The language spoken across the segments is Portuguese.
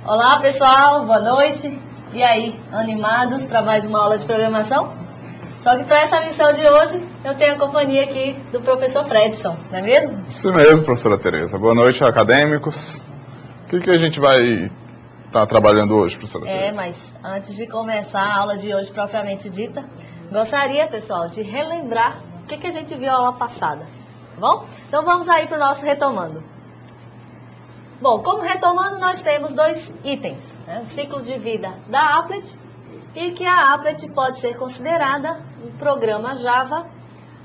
Olá pessoal, boa noite. E aí, animados para mais uma aula de programação? Só que para essa missão de hoje, eu tenho a companhia aqui do professor Fredson, não é mesmo? Isso mesmo, professora Tereza. Boa noite, acadêmicos. O que a gente vai estar trabalhando hoje, professora Tereza? Mas antes de começar a aula de hoje propriamente dita, gostaria, pessoal, de relembrar o que a gente viu na aula passada, tá bom? Então vamos aí para o nosso retomando. Bom, como retomando, nós temos dois itens, né? O ciclo de vida da Applet e que a Applet pode ser considerada um programa Java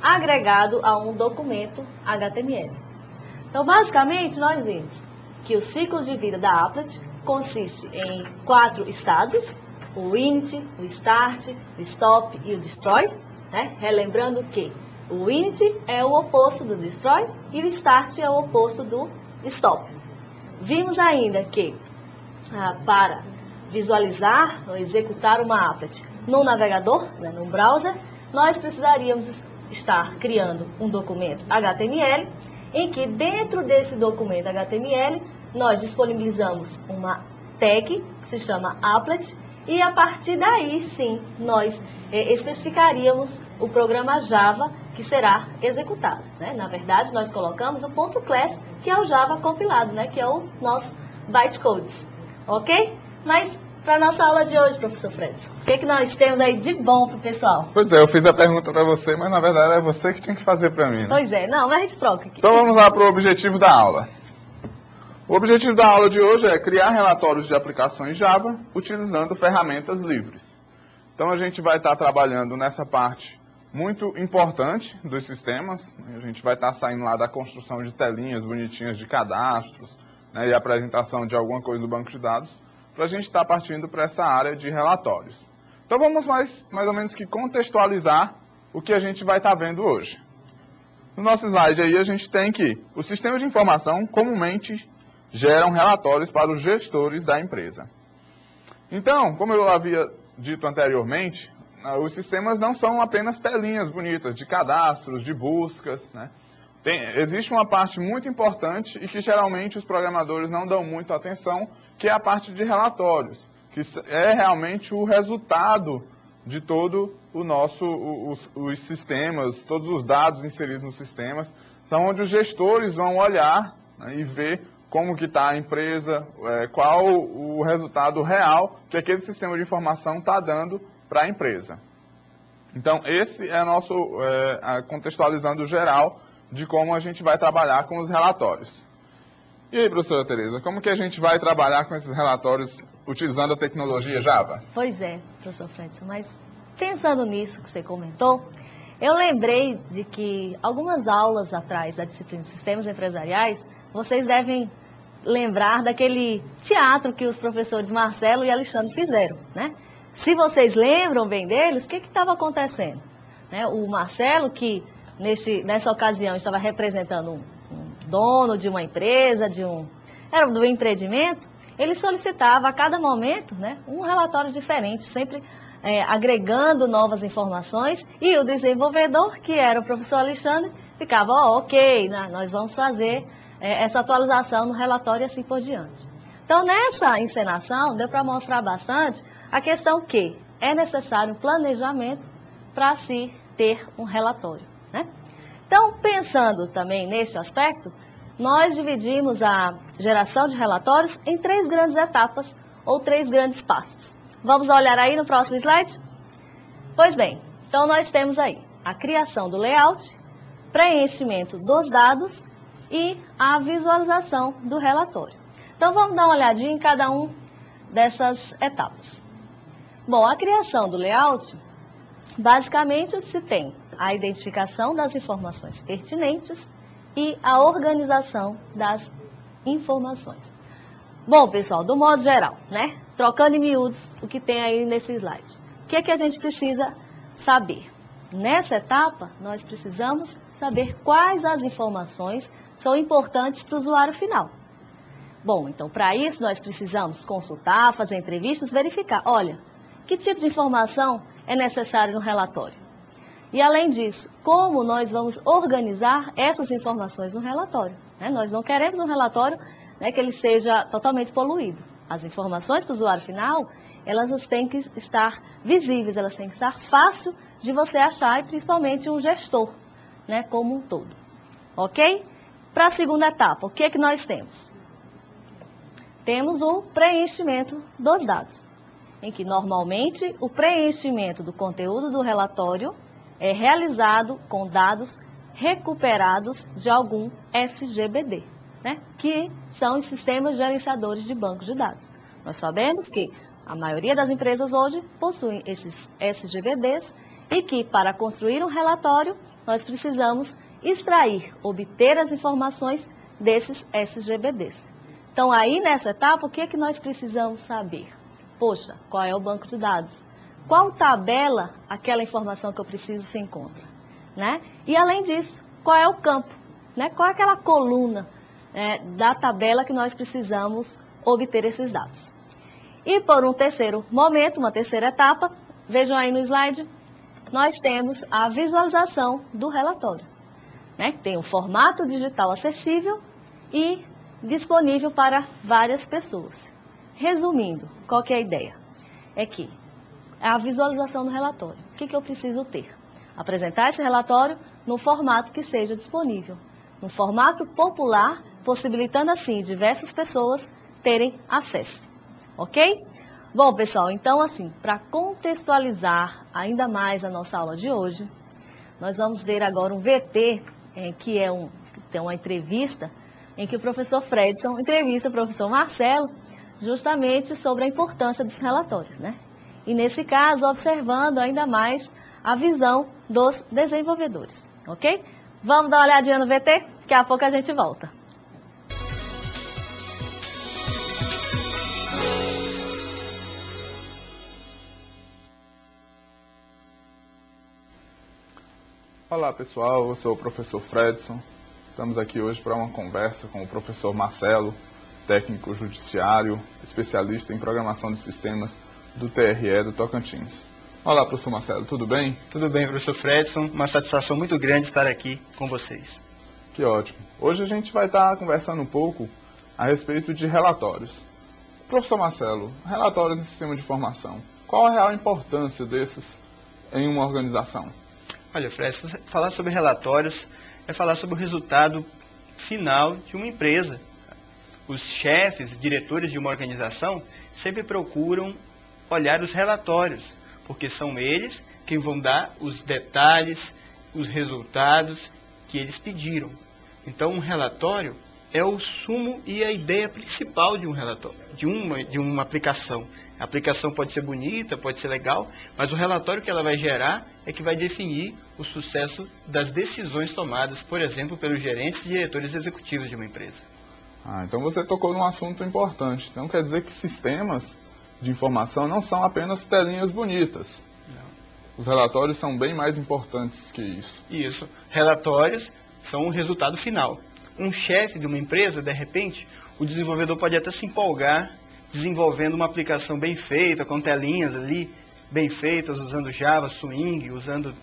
agregado a um documento HTML. Então, basicamente, nós vimos que o ciclo de vida da Applet consiste em 4 estados: o init, o start, o stop e o destroy, né? Relembrando que o init é o oposto do destroy e o start é o oposto do stop. Vimos ainda que para visualizar ou executar uma applet no navegador, né, no browser, nós precisaríamos estar criando um documento HTML, em que dentro desse documento HTML nós disponibilizamos uma tag que se chama applet e a partir daí sim nós especificaríamos o programa Java que será executado, né? Na verdade nós colocamos o .class, que é o Java compilado, né? Que é o nosso bytecodes, ok? Mas para a nossa aula de hoje, professor Fredson, o que nós temos aí de bom para o pessoal? Pois é, eu fiz a pergunta para você, mas na verdade é você que tinha que fazer para mim, né? Pois é, não, mas a gente troca aqui. Então vamos lá para o objetivo da aula. O objetivo da aula de hoje é criar relatórios de aplicações Java utilizando ferramentas livres. Então a gente vai estar trabalhando nessa parte muito importante dos sistemas. A gente vai estar saindo lá da construção de telinhas bonitinhas de cadastros, né, e apresentação de alguma coisa do banco de dados, para a gente estar partindo para essa área de relatórios. Então vamos mais ou menos que contextualizar o que a gente vai estar vendo hoje. No nosso slide aí a gente tem que os sistemas de informação comumente geram relatórios para os gestores da empresa. Então, como eu havia dito anteriormente, os sistemas não são apenas telinhas bonitas de cadastros, de buscas, né? Existe uma parte muito importante e que geralmente os programadores não dão muita atenção, que é a parte de relatórios, que é realmente o resultado de todo os sistemas, todos os dados inseridos nos sistemas, são onde os gestores vão olhar, né, e ver como que está a empresa, qual o resultado real que aquele sistema de informação está dando para a empresa. Então, esse é nosso contextualizando geral de como a gente vai trabalhar com os relatórios. E aí, professora Tereza, como que a gente vai trabalhar com esses relatórios utilizando a tecnologia Java? Pois é, professor Fredson, mas pensando nisso que você comentou, eu lembrei de que algumas aulas atrás da disciplina de sistemas empresariais, vocês devem lembrar daquele teatro que os professores Marcelo e Alexandre fizeram, né? Se vocês lembram bem deles, o que estava acontecendo? Né? O Marcelo, que nessa ocasião estava representando um dono de uma empresa, era do empreendimento, ele solicitava a cada momento, né, um relatório diferente, sempre agregando novas informações, e o desenvolvedor, que era o professor Alexandre, ficava, ok, nós vamos fazer essa atualização no relatório e assim por diante. Então, nessa encenação, deu para mostrar bastante a questão que é necessário um planejamento para se ter um relatório, né? Então, pensando também neste aspecto, nós dividimos a geração de relatórios em 3 grandes etapas ou 3 grandes passos. Vamos olhar aí no próximo slide? Pois bem, então nós temos aí a criação do layout, preenchimento dos dados e a visualização do relatório. Então, vamos dar uma olhadinha em cada um dessas etapas. Bom, a criação do layout, basicamente se tem a identificação das informações pertinentes e a organização das informações. Bom, pessoal, do modo geral, né? Trocando em miúdos o que tem aí nesse slide. O que a gente precisa saber? Nessa etapa, nós precisamos saber quais as informações são importantes para o usuário final. Bom, então, para isso, nós precisamos consultar, fazer entrevistas, verificar, olha, que tipo de informação é necessário no relatório? E, além disso, como nós vamos organizar essas informações no relatório? Né? Nós não queremos um relatório, né, que ele seja totalmente poluído. as informações para o usuário final, elas têm que estar visíveis, elas têm que estar fácil de você achar, e principalmente um gestor, né, como um todo. Ok? Para a segunda etapa, o que é que nós temos? Temos o preenchimento dos dados, em que normalmente o preenchimento do conteúdo do relatório é realizado com dados recuperados de algum SGBD, né? Que são os sistemas gerenciadores de bancos de dados. Nós sabemos que a maioria das empresas hoje possuem esses SGBDs e que para construir um relatório nós precisamos extrair, obter as informações desses SGBDs. Então aí nessa etapa o que é que nós precisamos saber? Poxa, qual é o banco de dados? Qual tabela aquela informação que eu preciso se encontra? Né? E além disso, qual é o campo? Né? Qual é aquela coluna da tabela que nós precisamos obter esses dados? E por um terceiro momento, uma terceira etapa, vejam aí no slide, nós temos a visualização do relatório. Né? Tem um formato digital acessível e disponível para várias pessoas. Resumindo, qual que é a ideia? É que a visualização do relatório. O que eu preciso ter? Apresentar esse relatório no formato que seja disponível, no formato popular, possibilitando assim diversas pessoas terem acesso. Ok? Bom, pessoal, então assim, para contextualizar ainda mais a nossa aula de hoje, nós vamos ver agora um VT, que tem uma entrevista, em que o professor Fredson entrevista o professor Marcelo, justamente sobre a importância dos relatórios, né? E nesse caso, observando ainda mais a visão dos desenvolvedores, ok? Vamos dar uma olhadinha no VT? Daqui a pouco a gente volta. Olá pessoal, eu sou o professor Fredson. Estamos aqui hoje para uma conversa com o professor Marcelo, técnico judiciário, especialista em programação de sistemas do TRE do Tocantins. Olá, professor Marcelo, tudo bem? Tudo bem, professor Fredson. Uma satisfação muito grande estar aqui com vocês. Que ótimo. Hoje a gente vai estar conversando um pouco a respeito de relatórios. Professor Marcelo, relatórios em sistema de informação. Qual a real importância desses em uma organização? Olha, Fredson, falar sobre relatórios é falar sobre o resultado final de uma empresa. Os chefes, diretores de uma organização sempre procuram olhar os relatórios, porque são eles quem vão dar os detalhes, os resultados que eles pediram. Então, um relatório é o sumo e a ideia principal de um relatório, de uma aplicação. A aplicação pode ser bonita, pode ser legal, mas o relatório que ela vai gerar é que vai definir o sucesso das decisões tomadas, por exemplo, pelos gerentes e diretores executivos de uma empresa. Então você tocou num assunto importante. Então quer dizer que sistemas de informação não são apenas telinhas bonitas. Não. Os relatórios são bem mais importantes que isso. Isso. Relatórios são o resultado final. Um chefe de uma empresa, de repente, o desenvolvedor pode até se empolgar desenvolvendo uma aplicação bem feita, com telinhas ali bem feitas, usando Java, Swing, usando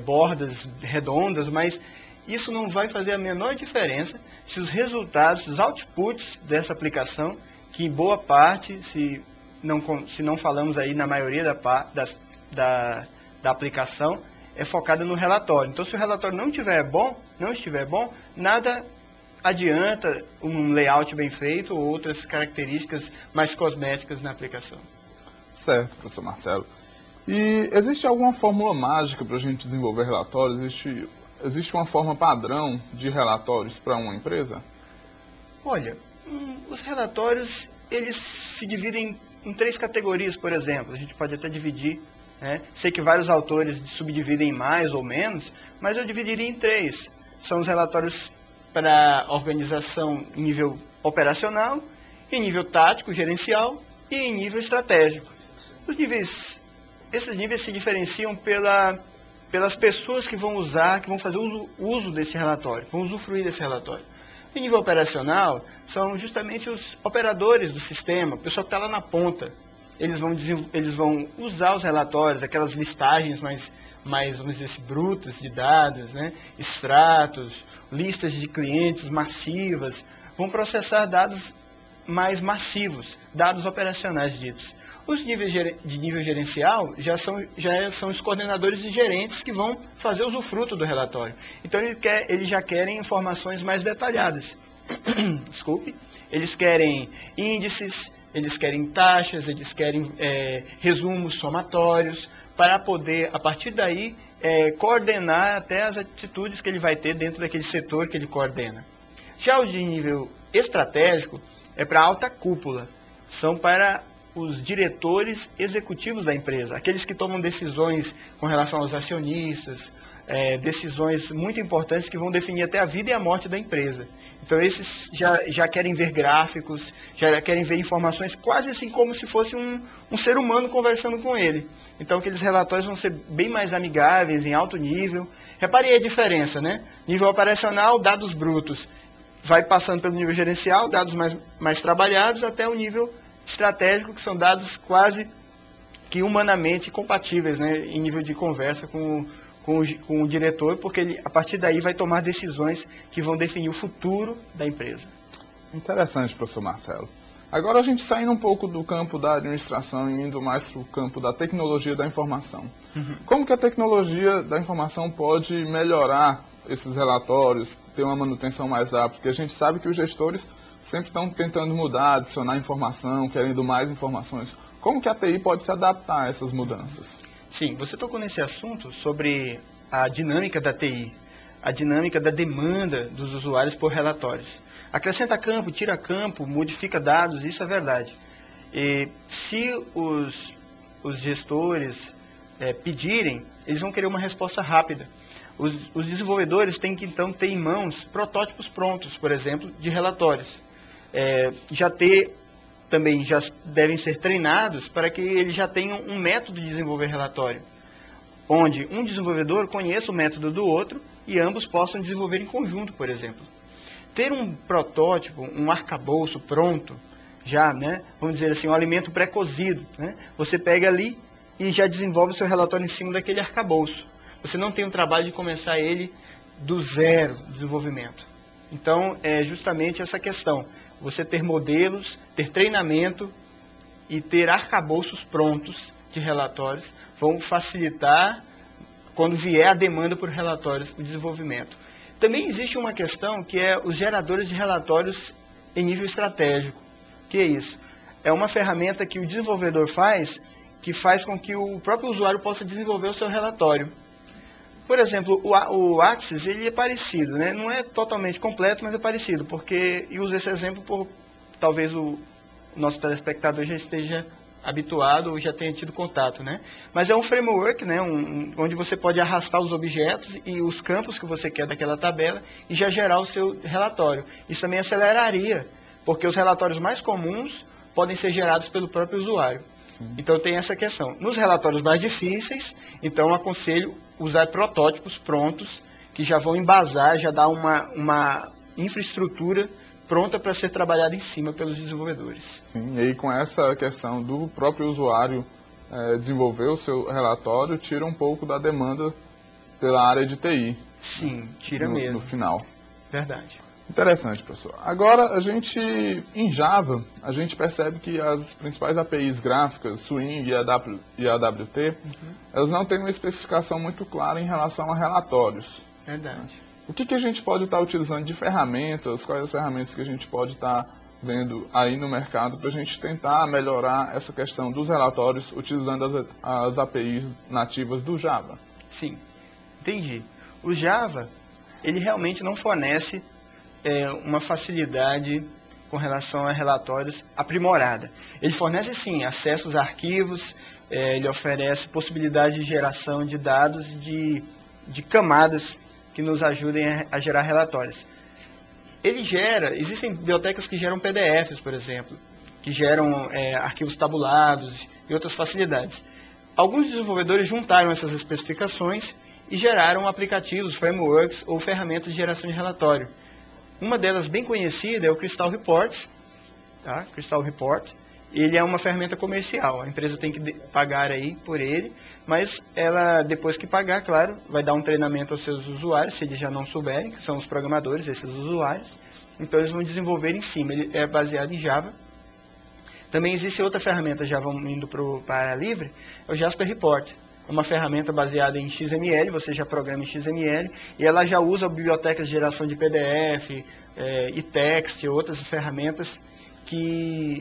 bordas redondas, mas isso não vai fazer a menor diferença se os resultados, os outputs dessa aplicação, que em boa parte, se não falamos aí na maioria da aplicação, é focada no relatório. Então, se o relatório não estiver bom, nada adianta um layout bem feito ou outras características mais cosméticas na aplicação. Certo, professor Marcelo. E existe alguma fórmula mágica para a gente desenvolver relatórios? Existe uma forma padrão de relatórios para uma empresa? Olha, os relatórios, eles se dividem em 3 categorias, por exemplo. A gente pode até dividir, né? Sei que vários autores subdividem em mais ou menos, mas eu dividiria em 3. São os relatórios para organização em nível operacional, em nível tático, gerencial e em nível estratégico. Esses níveis se diferenciam pelas pessoas que vão usar, que vão fazer uso desse relatório, vão usufruir desse relatório. Em nível operacional, são justamente os operadores do sistema, o pessoal que está lá na ponta. Eles vão usar os relatórios, aquelas listagens mais vamos dizer assim, brutas de dados, né? Extratos, listas de clientes massivas, vão processar dados mais massivos, dados operacionais ditos. Os níveis de nível gerencial já são os coordenadores e gerentes que vão fazer usufruto do relatório. Então, eles já querem informações mais detalhadas. Desculpe. Eles querem índices, eles querem taxas, eles querem resumos somatórios, para poder, a partir daí, coordenar até as atitudes que ele vai ter dentro daquele setor que ele coordena. Já os de nível estratégico é para a alta cúpula, são para os diretores executivos da empresa, aqueles que tomam decisões com relação aos acionistas, decisões muito importantes que vão definir até a vida e a morte da empresa. Então esses já querem ver gráficos, já querem ver informações quase assim como se fosse um ser humano conversando com ele. Então aqueles relatórios vão ser bem mais amigáveis, em alto nível. Reparem a diferença, né? Nível operacional, dados brutos. Vai passando pelo nível gerencial, dados mais trabalhados, até o nível estratégico, que são dados quase que humanamente compatíveis, né? Em nível de conversa com o diretor, porque ele, a partir daí, vai tomar decisões que vão definir o futuro da empresa. Interessante, professor Marcelo. Agora a gente saindo um pouco do campo da administração e indo mais para o campo da tecnologia da informação. Como que a tecnologia da informação pode melhorar esses relatórios, ter uma manutenção mais rápida? Porque a gente sabe que os gestores sempre estão tentando mudar, adicionar informação, querendo mais informações. Como que a TI pode se adaptar a essas mudanças? Sim, você tocou nesse assunto sobre a dinâmica da TI, a dinâmica da demanda dos usuários por relatórios. Acrescenta campo, tira campo, modifica dados, isso é verdade. E se os gestores pedirem, eles vão querer uma resposta rápida. Os desenvolvedores têm que, então, ter em mãos protótipos prontos, por exemplo, de relatórios. Também já devem ser treinados para que eles já tenham um método de desenvolver relatório, onde um desenvolvedor conheça o método do outro e ambos possam desenvolver em conjunto, por exemplo. Ter um protótipo, um arcabouço pronto, já, né, vamos dizer assim, um alimento pré-cozido, né, você pega ali e já desenvolve o seu relatório em cima daquele arcabouço. Você não tem o trabalho de começar ele do zero, desenvolvimento. Então, é justamente essa questão. Você ter modelos, ter treinamento e ter arcabouços prontos de relatórios vão facilitar, quando vier a demanda por relatórios, o desenvolvimento. Também existe uma questão que é os geradores de relatórios em nível estratégico. O que é isso? É uma ferramenta que o desenvolvedor faz, que faz com que o próprio usuário possa desenvolver o seu relatório. Por exemplo, o Axis, ele é parecido, né? Não é totalmente completo, mas é parecido, porque, e uso esse exemplo por talvez o nosso telespectador já esteja habituado ou já tenha tido contato, né? Mas é um framework, né? Onde você pode arrastar os objetos e os campos que você quer daquela tabela e já gerar o seu relatório. Isso também aceleraria, porque os relatórios mais comuns podem ser gerados pelo próprio usuário. Então tem essa questão. Nos relatórios mais difíceis, então aconselho usar protótipos prontos, que já vão embasar, já dar uma infraestrutura pronta para ser trabalhada em cima pelos desenvolvedores. Sim, e aí com essa questão do próprio usuário desenvolver o seu relatório, tira um pouco da demanda pela área de TI. Sim, tira mesmo. No final. Verdade. Interessante, professor. Agora, em Java, a gente percebe que as principais APIs gráficas, Swing e AWT, elas não têm uma especificação muito clara em relação a relatórios. Verdade. O que a gente pode estar utilizando de ferramentas, quais as ferramentas que a gente pode estar vendo aí no mercado para a gente tentar melhorar essa questão dos relatórios utilizando as APIs nativas do Java? Sim, entendi. O Java, ele realmente não fornece uma facilidade com relação a relatórios aprimorada. Ele fornece, sim, acessos a arquivos, ele oferece possibilidade de geração de dados de camadas que nos ajudem a gerar relatórios. Existem bibliotecas que geram PDFs, por exemplo, que geram arquivos tabulados e outras facilidades. Alguns desenvolvedores juntaram essas especificações e geraram aplicativos, frameworks ou ferramentas de geração de relatório. Uma delas bem conhecida é o Crystal Reports, tá? Crystal Report. Ele é uma ferramenta comercial, a empresa tem que pagar aí por ele, mas ela, depois que pagar, claro, vai dar um treinamento aos seus usuários, se eles já não souberem, que são os programadores, esses usuários, então eles vão desenvolver em cima. Ele é baseado em Java, Também existe outra ferramenta, já vamos indo para a área livre, é o Jasper Report. Uma ferramenta baseada em XML, você já programa em XML, e ela já usa bibliotecas de geração de PDF, e-text, outras ferramentas,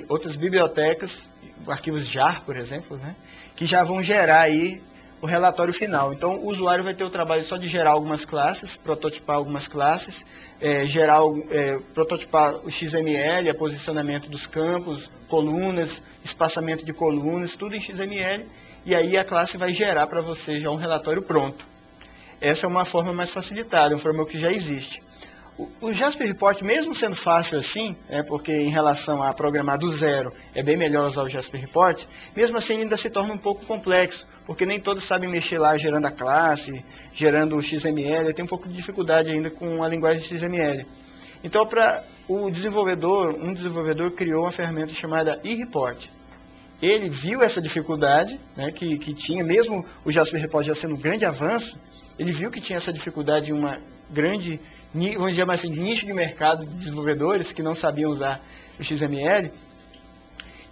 outras bibliotecas, arquivos JAR, por exemplo, né, que já vão gerar aí o relatório final. Então, o usuário vai ter o trabalho só de gerar algumas classes, prototipar algumas classes, prototipar o XML, o posicionamento dos campos, colunas, espaçamento de colunas, tudo em XML, e aí a classe vai gerar para você já um relatório pronto. Essa é uma forma mais facilitada, um framework que já existe. O Jasper Report, mesmo sendo fácil assim, porque em relação a programar do zero é bem melhor usar o Jasper Report, mesmo assim ainda se torna um pouco complexo, porque nem todos sabem mexer lá gerando a classe, gerando o XML, tem um pouco de dificuldade ainda com a linguagem XML. Então, para um desenvolvedor criou uma ferramenta chamada eReport. Ele viu essa dificuldade, né, que tinha, mesmo o Jasper Report já sendo um grande avanço, ele viu que tinha essa dificuldade em uma grande, vamos dizer assim, nicho de mercado de desenvolvedores que não sabiam usar o XML,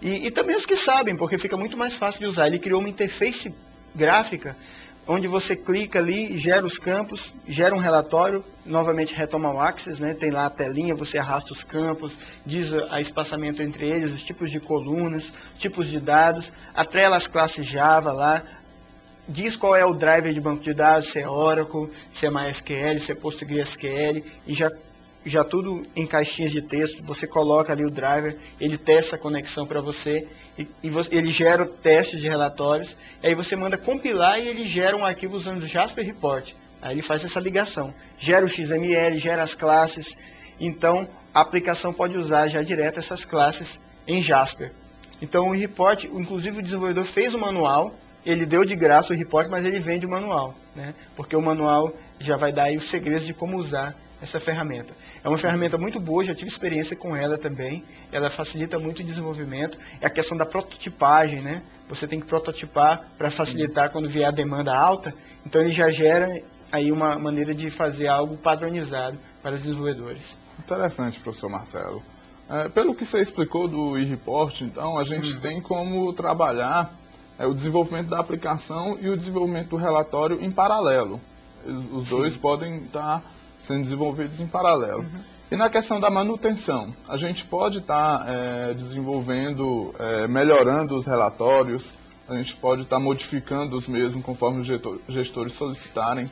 e também os que sabem, porque fica muito mais fácil de usar. Ele criou uma interface gráfica, onde você clica ali, gera os campos, gera um relatório, novamente retoma o Access, né? Tem lá a telinha, você arrasta os campos, diz o espaçamento entre eles, os tipos de colunas, tipos de dados, atrela as classes Java lá, diz qual é o driver de banco de dados, se é Oracle, se é MySQL, se é PostgreSQL, e já tudo em caixinhas de texto, você coloca ali o driver, ele testa a conexão para você, ele gera testes de relatórios, aí você manda compilar e ele gera um arquivo usando o Jasper Report. Aí ele faz essa ligação, gera o XML, gera as classes, então a aplicação pode usar já direto essas classes em Jasper. Então o report, inclusive o desenvolvedor fez o manual, ele deu de graça o report, mas ele vende o manual, né? Porque o manual já vai dar aí os segredos de como usar essa ferramenta. É uma ferramenta muito boa, já tive experiência com ela também, ela facilita muito o desenvolvimento, é a questão da prototipagem, né? Você tem que prototipar para facilitar quando vier a demanda alta, então ele já gera aí uma maneira de fazer algo padronizado para os desenvolvedores. Interessante, professor Marcelo. Pelo que você explicou do eReport, então, a gente tem como trabalhar o desenvolvimento da aplicação e o desenvolvimento do relatório em paralelo. Os dois podem estar sendo desenvolvidos em paralelo. E na questão da manutenção, a gente pode estar desenvolvendo, melhorando os relatórios, a gente pode estar modificando os mesmos conforme os gestores solicitarem.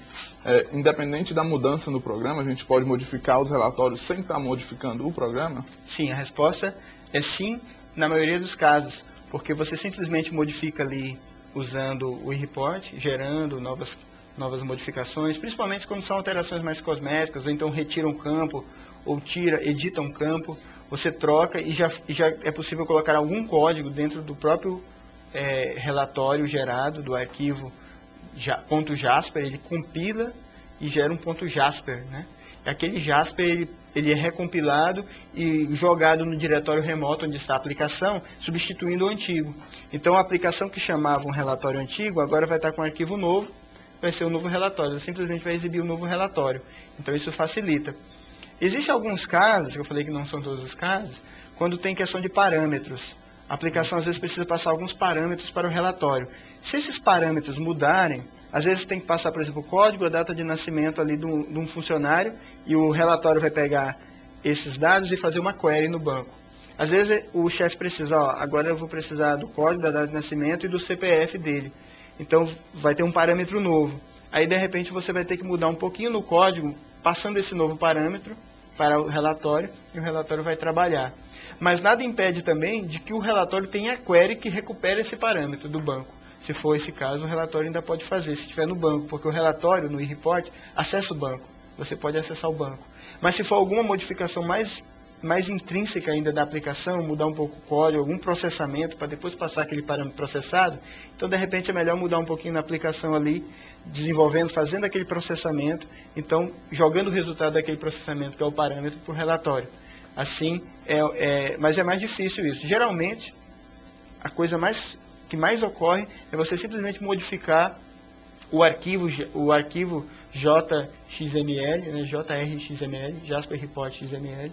Independente da mudança no programa, a gente pode modificar os relatórios sem estar modificando o programa? Sim, a resposta é sim, na maioria dos casos, porque você simplesmente modifica ali usando o eReport, gerando novas modificações, principalmente quando são alterações mais cosméticas, ou então retira um campo, ou edita um campo, você troca e já é possível colocar algum código dentro do próprio relatório gerado, do arquivo .jasper, ele compila e gera um .jasper, né? Aquele Jasper, ele é recompilado e jogado no diretório remoto onde está a aplicação, substituindo o antigo. Então a aplicação que chamava um relatório antigo, agora vai estar com um arquivo novo, vai ser um novo relatório, ela simplesmente vai exibir um novo relatório. Então isso facilita. Existem alguns casos, que eu falei que não são todos os casos, quando tem questão de parâmetros. A aplicação às vezes precisa passar alguns parâmetros para o relatório. Se esses parâmetros mudarem, às vezes tem que passar, por exemplo, o código, a data de nascimento ali de um funcionário, e o relatório vai pegar esses dados e fazer uma query no banco. Às vezes o chefe precisa, agora eu vou precisar do código, da data de nascimento e do CPF dele. Então vai ter um parâmetro novo. Aí de repente você vai ter que mudar um pouquinho no código, passando esse novo parâmetro para o relatório, e o relatório vai trabalhar. Mas nada impede também de que o relatório tenha a query que recupere esse parâmetro do banco. Se for esse caso, o relatório ainda pode fazer, se estiver no banco, porque o relatório, no eReport, acessa o banco. Você pode acessar o banco. Mas se for alguma modificação mais intrínseca ainda da aplicação, mudar um pouco o código, algum processamento, para depois passar aquele parâmetro processado, então de repente é melhor mudar um pouquinho na aplicação ali, desenvolvendo, fazendo aquele processamento, então jogando o resultado daquele processamento, que é o parâmetro, para o relatório. Assim, mas é mais difícil isso. Geralmente, a coisa que mais ocorre é você simplesmente modificar o arquivo JXML, né, JRXML, Jasper Report XML,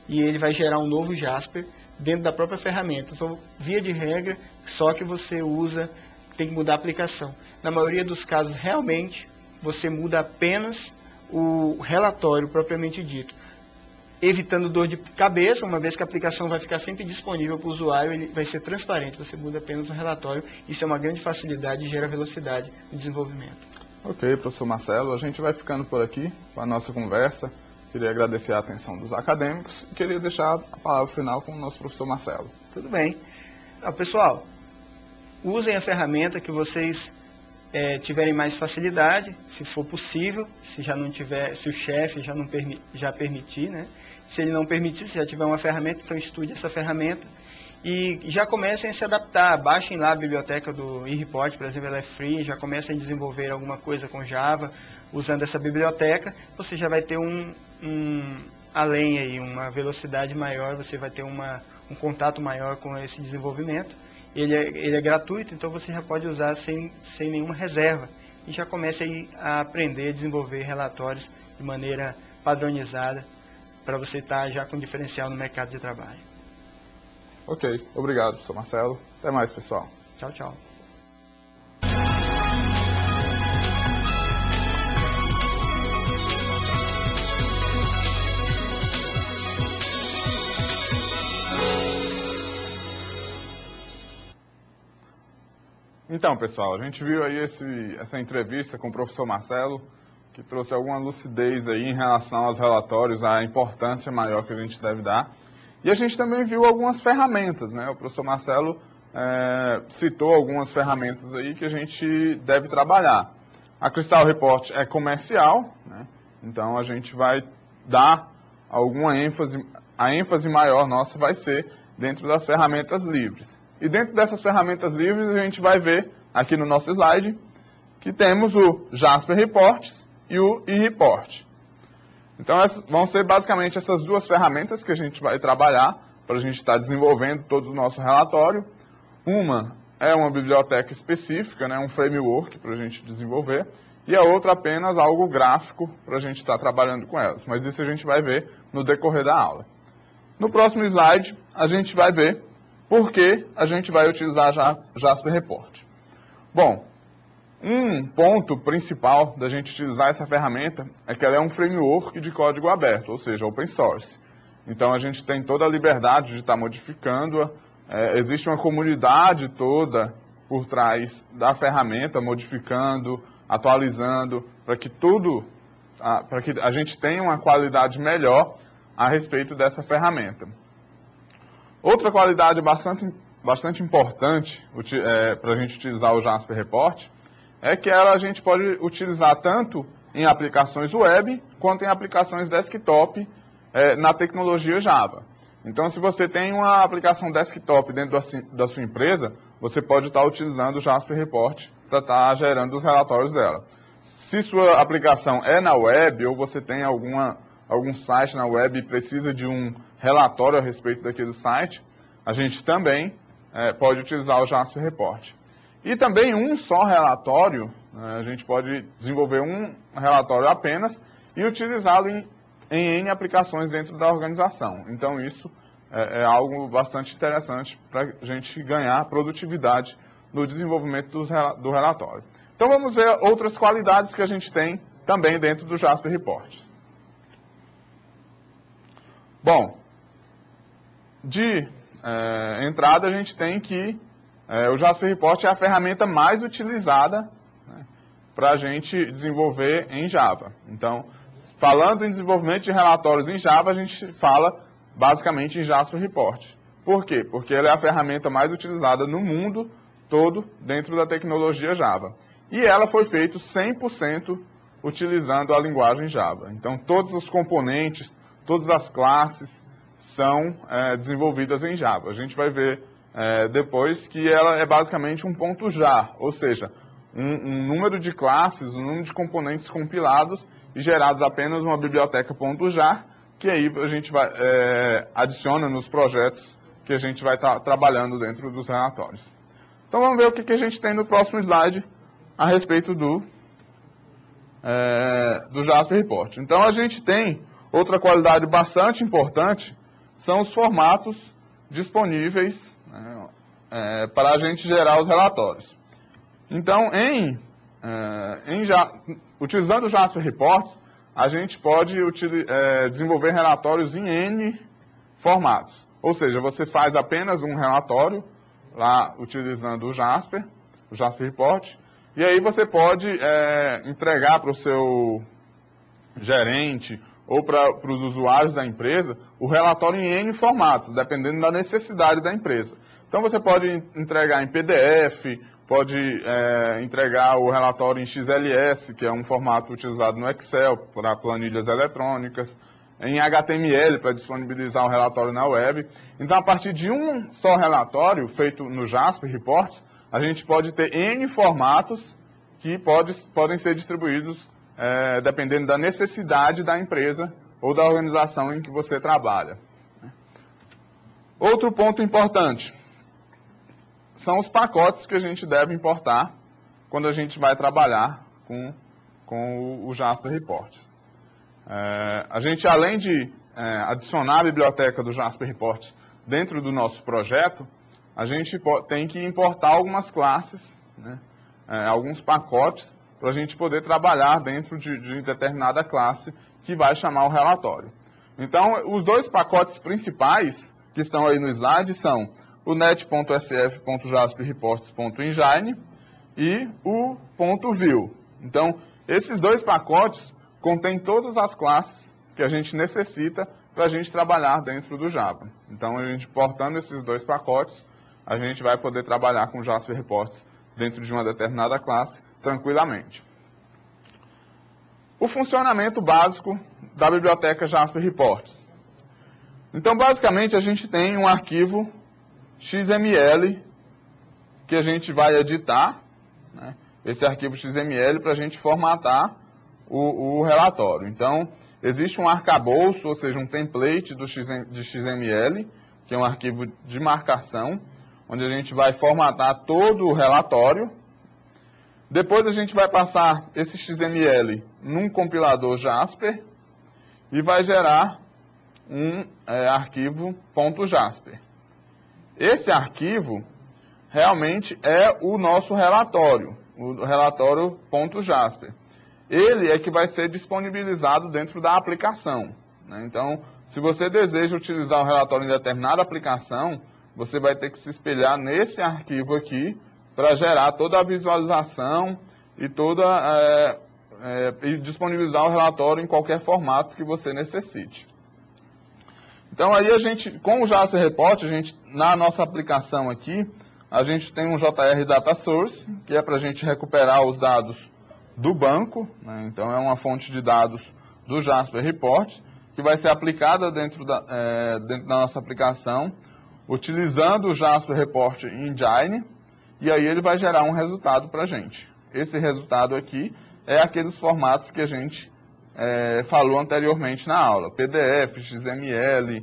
e ele vai gerar um novo Jasper dentro da própria ferramenta. Então, via de regra, só que você usa, tem que mudar a aplicação. Na maioria dos casos, realmente, você muda apenas o relatório propriamente dito, evitando dor de cabeça, uma vez que a aplicação vai ficar sempre disponível para o usuário, ele vai ser transparente, você muda apenas o relatório. Isso é uma grande facilidade e gera velocidade no desenvolvimento. Ok, professor Marcelo, a gente vai ficando por aqui com a nossa conversa. Queria agradecer a atenção dos acadêmicos e queria deixar a palavra final com o nosso professor Marcelo. Tudo bem. Pessoal, usem a ferramenta que vocês tiverem mais facilidade, se for possível, se já não tiver, se o chefe já permitir, né? Se ele não permitir, se já tiver uma ferramenta, então estude essa ferramenta e já comecem a se adaptar. Baixem lá a biblioteca do eReport, por exemplo, ela é free, já comecem a desenvolver alguma coisa com Java usando essa biblioteca. Você já vai ter além aí, uma velocidade maior, você vai ter um contato maior com esse desenvolvimento. Ele é gratuito, então você já pode usar sem nenhuma reserva. E já comece aí a aprender a desenvolver relatórios de maneira padronizada, para você estar já com diferencial no mercado de trabalho. Ok, obrigado, professor Marcelo. Até mais, pessoal. Tchau, tchau. Então, pessoal, a gente viu aí essa entrevista com o professor Marcelo, que trouxe alguma lucidez aí em relação aos relatórios, a importância maior que a gente deve dar. E a gente também viu algumas ferramentas, né? O professor Marcelo citou algumas ferramentas aí que a gente deve trabalhar. A Crystal Report é comercial, né? Então a gente vai dar alguma ênfase, a ênfase maior nossa vai ser dentro das ferramentas livres. E dentro dessas ferramentas livres a gente vai ver aqui no nosso slide que temos o Jasper Reports e o eReport. Então vão ser basicamente essas duas ferramentas que a gente vai trabalhar para a gente estar desenvolvendo todo o nosso relatório. Uma é uma biblioteca específica, né, um framework para a gente desenvolver, e a outra apenas algo gráfico para a gente estar trabalhando com elas. Mas isso a gente vai ver no decorrer da aula. No próximo slide a gente vai ver por que a gente vai utilizar Jasper Report. Bom, um ponto principal da gente utilizar essa ferramenta é que ela é um framework de código aberto, ou seja, open source. Então a gente tem toda a liberdade de estar modificando-a. Existe uma comunidade toda por trás da ferramenta, modificando, atualizando, para que a gente tenha uma qualidade melhor a respeito dessa ferramenta. Outra qualidade bastante importante para a gente utilizar o Jasper Report é que a gente pode utilizar tanto em aplicações web quanto em aplicações desktop na tecnologia Java. Então, se você tem uma aplicação desktop dentro da sua empresa, você pode estar utilizando o Jasper Report para estar gerando os relatórios dela. Se sua aplicação é na web ou você tem algum site na web e precisa de um relatório a respeito daquele site, a gente também pode utilizar o Jasper Report. E também um só relatório, a gente pode desenvolver um relatório apenas e utilizá-lo em N aplicações dentro da organização. Então isso é algo bastante interessante para a gente ganhar produtividade no desenvolvimento do relatório. Então vamos ver outras qualidades que a gente tem também dentro do Jasper Report. Bom, de entrada a gente tem que o Jasper Report é a ferramenta mais utilizada, né, para a gente desenvolver em Java. Então, falando em desenvolvimento de relatórios em Java, a gente fala basicamente em Jasper Report. Por quê? Porque ela é a ferramenta mais utilizada no mundo todo dentro da tecnologia Java. E ela foi feita 100% utilizando a linguagem Java. Então, todos os componentes, todas as classes são desenvolvidas em Java. A gente vai ver depois que ela é basicamente um ponto .jar, ou seja, um número de classes, um número de componentes compilados e gerados apenas uma biblioteca .jar, que aí a gente vai, adiciona nos projetos que a gente vai estar trabalhando dentro dos relatórios. Então vamos ver o que a gente tem no próximo slide a respeito do Jasper Report. Então a gente tem outra qualidade bastante importante, são os formatos disponíveis, né, para a gente gerar os relatórios. Então, utilizando o Jasper Reports, a gente pode desenvolver relatórios em N formatos. Ou seja, você faz apenas um relatório, lá utilizando o Jasper Report, e aí você pode entregar para o seu gerente ou para os usuários da empresa o relatório em N formatos, dependendo da necessidade da empresa. Então você pode entregar em PDF, pode entregar o relatório em XLS, que é um formato utilizado no Excel para planilhas eletrônicas, em HTML para disponibilizar o relatório na web. Então, a partir de um só relatório feito no Jasper Reports, a gente pode ter N formatos que podem ser distribuídos dependendo da necessidade da empresa ou da organização em que você trabalha. Outro ponto importante são os pacotes que a gente deve importar quando a gente vai trabalhar com o Jasper Report. A gente, além de adicionar a biblioteca do Jasper Report dentro do nosso projeto, a gente tem que importar algumas classes, né, alguns pacotes, para a gente poder trabalhar dentro de determinada classe que vai chamar o relatório. Então, os dois pacotes principais que estão aí no slide são o net.sf.jasperreports.engine e o .view. Então, esses dois pacotes contêm todas as classes que a gente necessita para a gente trabalhar dentro do Java. Então, a gente portando esses dois pacotes, a gente vai poder trabalhar com Jasper Reports dentro de uma determinada classe tranquilamente. O funcionamento básico da biblioteca Jasper Reports. Então, basicamente, a gente tem um arquivo XML que a gente vai editar, né, esse arquivo XML para a gente formatar o relatório. Então, existe um arcabouço, ou seja, um template de XML, que é um arquivo de marcação, onde a gente vai formatar todo o relatório. Depois a gente vai passar esse XML num compilador Jasper e vai gerar um arquivo .jasper. Esse arquivo realmente é o nosso relatório, o relatório .jasper. Ele é que vai ser disponibilizado dentro da aplicação, né? Então, se você deseja utilizar o relatório em determinada aplicação, você vai ter que se espelhar nesse arquivo aqui para gerar toda a visualização e e disponibilizar o relatório em qualquer formato que você necessite. Então, aí com o Jasper Report, na nossa aplicação aqui, a gente tem um JR Data Source, que é para a gente recuperar os dados do banco, né? Então, é uma fonte de dados do Jasper Report, que vai ser aplicada dentro da nossa aplicação, utilizando o Jasper Report Engine, e aí ele vai gerar um resultado para a gente. Esse resultado aqui é aqueles formatos que a gente falou anteriormente na aula, PDF, XML,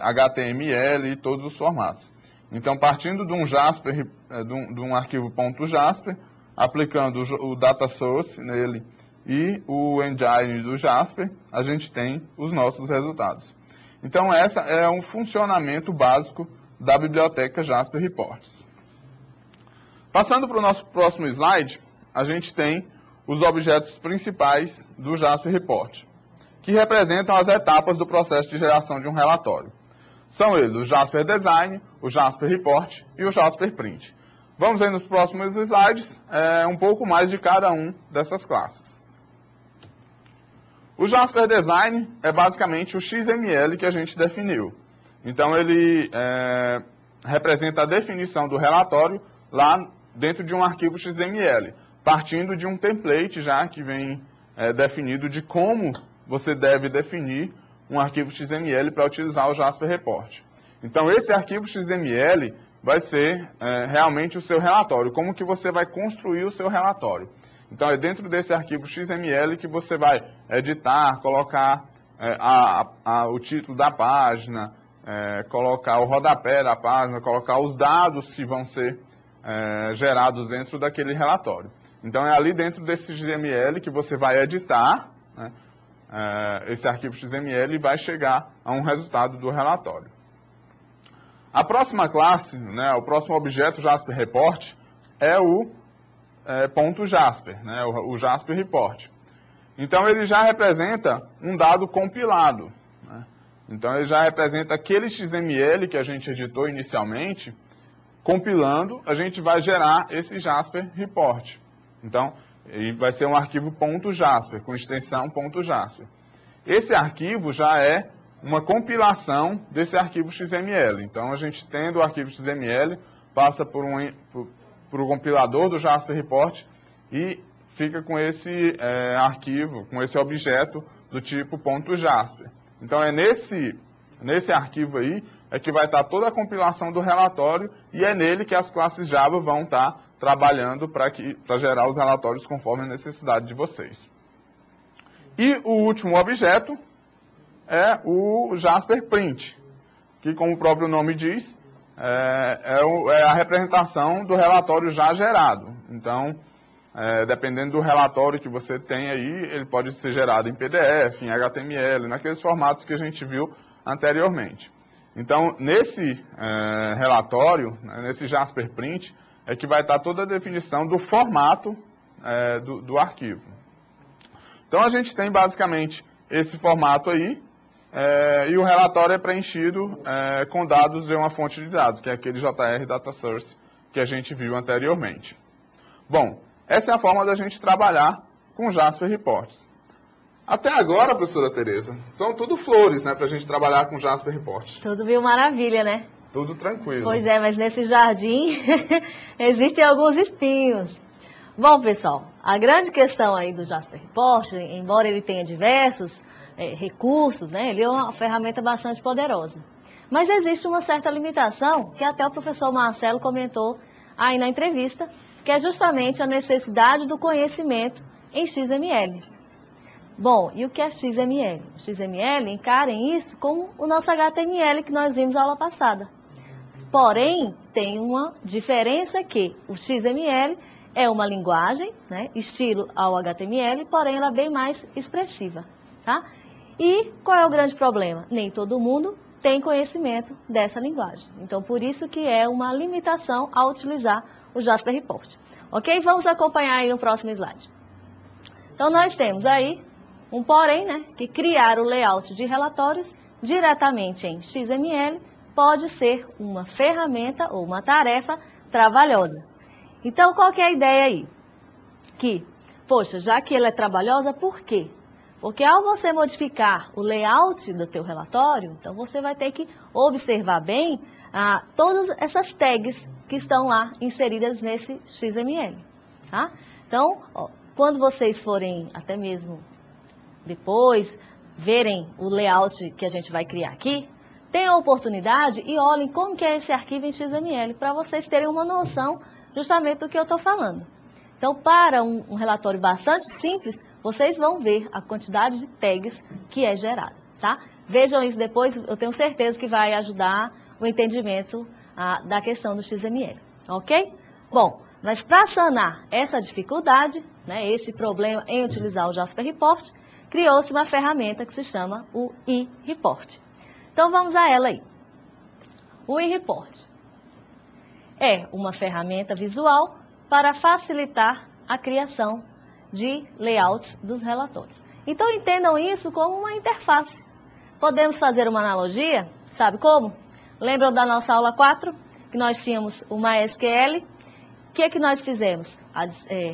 HTML e todos os formatos. Então, partindo de um Jasper, de um arquivo .jasper, aplicando o data source nele e o engine do Jasper, a gente tem os nossos resultados. Então, esse é um funcionamento básico da biblioteca Jasper Reports. Passando para o nosso próximo slide, a gente tem os objetos principais do Jasper Report, que representam as etapas do processo de geração de um relatório. São eles o Jasper Design, o Jasper Report e o Jasper Print. Vamos ver nos próximos slides um pouco mais de cada um dessas classes. O Jasper Design é basicamente o XML que a gente definiu. Então, ele representa a definição do relatório lá dentro de um arquivo XML, partindo de um template já que vem definido de como você deve definir um arquivo XML para utilizar o Jasper Report. Então, esse arquivo XML vai ser realmente o seu relatório, como que você vai construir o seu relatório. Então, é dentro desse arquivo XML que você vai editar, colocar o título da página, colocar o rodapé da página, colocar os dados que vão ser gerados dentro daquele relatório. Então, é ali dentro desse XML que você vai editar, né, esse arquivo XML e vai chegar a um resultado do relatório. A próxima classe, né, o próximo objeto Jasper Report é o ponto Jasper, né, o Jasper Report. Então, ele já representa um dado compilado. Né? Então, ele já representa aquele XML que a gente editou inicialmente. Compilando, a gente vai gerar esse Jasper Report. Então, ele vai ser um arquivo .jasper, com extensão .jasper. Esse arquivo já é uma compilação desse arquivo XML. Então, a gente tendo o arquivo XML, passa por o compilador do Jasper Report e fica com esse arquivo, com esse objeto do tipo .jasper. Então, é nesse arquivo aí que vai estar toda a compilação do relatório e é nele que as classes Java vão estar trabalhando para gerar os relatórios conforme a necessidade de vocês. E o último objeto é o Jasper Print, que, como o próprio nome diz, é a representação do relatório já gerado. Então, dependendo do relatório que você tem aí, ele pode ser gerado em PDF, em HTML, naqueles formatos que a gente viu anteriormente. Então, nesse relatório, nesse Jasper Print, é que vai estar toda a definição do formato do arquivo. Então, a gente tem basicamente esse formato aí, e o relatório é preenchido com dados de uma fonte de dados, que é aquele JR Data Source que a gente viu anteriormente. Bom, essa é a forma da gente trabalhar com Jasper Reports. Até agora, professora Tereza, são tudo flores, né, para a gente trabalhar com Jasper Reports. Tudo mil maravilha, né? Tudo tranquilo. Pois é, mas nesse jardim existem alguns espinhos. Bom, pessoal, a grande questão aí do Jasper Report, embora ele tenha diversos recursos, né, ele é uma ferramenta bastante poderosa. Mas existe uma certa limitação, que até o professor Marcelo comentou aí na entrevista, que é justamente a necessidade do conhecimento em XML. Bom, e o que é XML? XML, encarem isso como o nosso HTML que nós vimos na aula passada. Porém, tem uma diferença que o XML é uma linguagem, né, estilo ao HTML, porém ela é bem mais expressiva. Tá? E qual é o grande problema? Nem todo mundo tem conhecimento dessa linguagem. Então, por isso que é uma limitação a utilizar o Jasper Report. Ok? Vamos acompanhar aí no próximo slide. Então, nós temos aí um porém, né, que criar o layout de relatórios diretamente em XML pode ser uma ferramenta ou uma tarefa trabalhosa. Então, qual que é a ideia aí? Que, poxa, já que ela é trabalhosa, por quê? Porque ao você modificar o layout do teu relatório, então você vai ter que observar bem todas essas tags que estão lá inseridas nesse XML. Tá? Então, quando vocês forem até mesmo depois verem o layout que a gente vai criar aqui, tenham a oportunidade e olhem como que é esse arquivo em XML, para vocês terem uma noção justamente do que eu estou falando. Então, para um relatório bastante simples, vocês vão ver a quantidade de tags que é gerada, tá? Vejam isso depois, eu tenho certeza que vai ajudar o entendimento da questão do XML, ok? Bom, mas para sanar essa dificuldade, né, esse problema em utilizar o Jasper Report, criou-se uma ferramenta que se chama o eReport. Então, vamos a ela aí. O eReport é uma ferramenta visual para facilitar a criação de layouts dos relatórios. Então, entendam isso como uma interface. Podemos fazer uma analogia, sabe como? Lembram da nossa aula 4? Que nós tínhamos o MySQL. O que nós fizemos?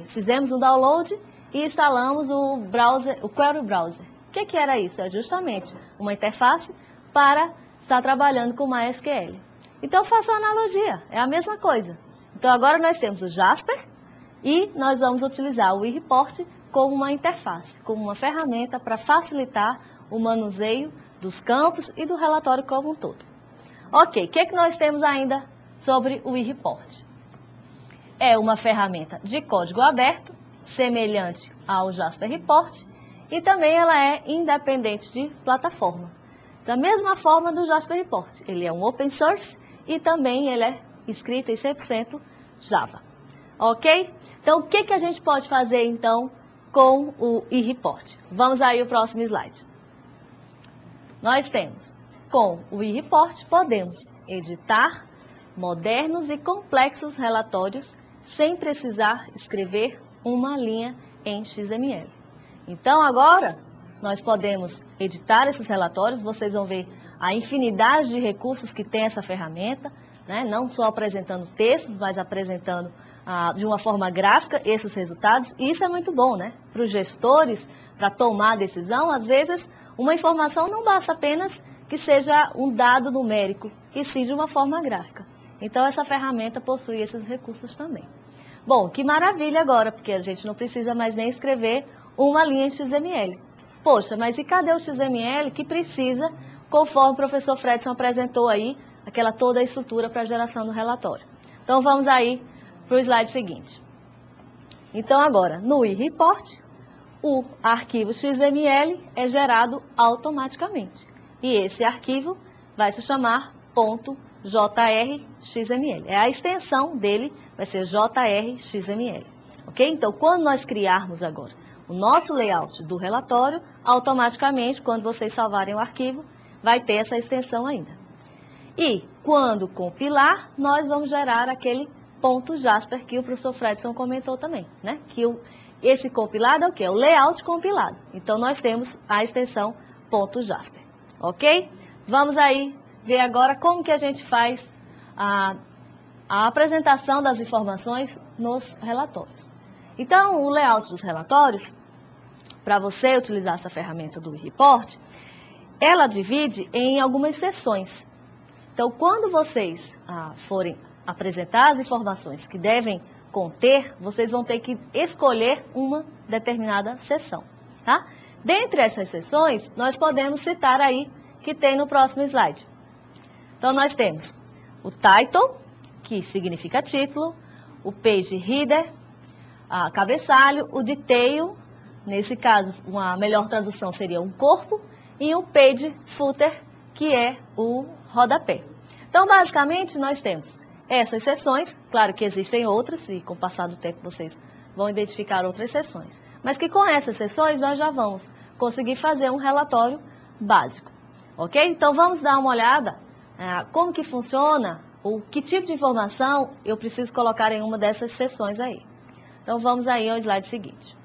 Fizemos um download e instalamos o Query Browser. O que era isso? É justamente uma interface para estar trabalhando com MySQL. Então, faça uma analogia, é a mesma coisa. Então, agora nós temos o Jasper e nós vamos utilizar o eReport como uma interface, como uma ferramenta para facilitar o manuseio dos campos e do relatório como um todo. Ok, o que nós temos ainda sobre o eReport? É uma ferramenta de código aberto, semelhante ao Jasper Report, e também ela é independente de plataforma. Da mesma forma do Jasper Report, ele é um open source e também ele é escrito em 100% Java. Ok? Então, o que a gente pode fazer, então, com o eReport? Vamos aí ao próximo slide. Nós temos, com o eReport, podemos editar modernos e complexos relatórios sem precisar escrever uma linha em XML. Então, agora, nós podemos editar esses relatórios, vocês vão ver a infinidade de recursos que tem essa ferramenta, né? Não só apresentando textos, mas apresentando de uma forma gráfica esses resultados. E isso é muito bom, né? Para os gestores, para tomar decisão, às vezes uma informação não basta apenas que seja um dado numérico, e sim de uma forma gráfica. Então, essa ferramenta possui esses recursos também. Bom, que maravilha agora, porque a gente não precisa mais nem escrever uma linha em XML. Poxa, mas e cadê o XML que precisa, conforme o professor Fredson apresentou aí, aquela toda a estrutura para a geração do relatório? Então, vamos aí para o slide seguinte. Então, agora, no eReport, o arquivo XML é gerado automaticamente. E esse arquivo vai se chamar .jrxml. É a extensão dele, vai ser jrxml. Ok? Então, quando nós criarmos agora o nosso layout do relatório, automaticamente, quando vocês salvarem o arquivo, vai ter essa extensão ainda. E, quando compilar, nós vamos gerar aquele .jasper que o professor Fredson comentou também, né? Que esse compilado é o quê? É o layout compilado. Então, nós temos a extensão .jasper. Ok? Vamos aí ver agora como que a gente faz a apresentação das informações nos relatórios. Então, o layout dos relatórios, para você utilizar essa ferramenta do eReport, ela divide em algumas seções. Então, quando vocês forem apresentar as informações que devem conter, vocês vão ter que escolher uma determinada seção, tá? Dentre essas seções, nós podemos citar aí, que tem no próximo slide. Então, nós temos o title, que significa título, o page header, cabeçalho, o detail, nesse caso, uma melhor tradução seria um corpo, e o page footer, que é o rodapé. Então, basicamente, nós temos essas seções, claro que existem outras, e com o passar do tempo vocês vão identificar outras seções, mas que com essas seções nós já vamos conseguir fazer um relatório básico, ok? Então, vamos dar uma olhada como que funciona, ou que tipo de informação eu preciso colocar em uma dessas seções aí. Então, vamos aí ao slide seguinte.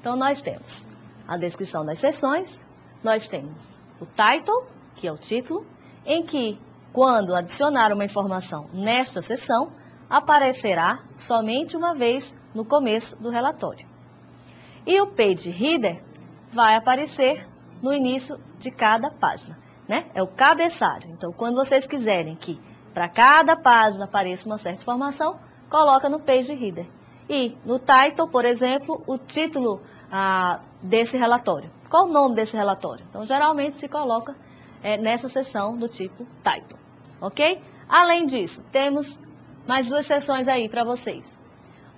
Então, nós temos a descrição das seções, nós temos o title, que é o título, em que, quando adicionar uma informação nesta seção, aparecerá somente uma vez no começo do relatório. E o page header vai aparecer no início de cada página, né? É o cabeçalho. Então, quando vocês quiserem que para cada página apareça uma certa informação, coloca no page header. E no title, por exemplo, o título desse relatório. Qual o nome desse relatório? Então, geralmente se coloca nessa seção do tipo title, ok? Além disso, temos mais duas seções aí para vocês.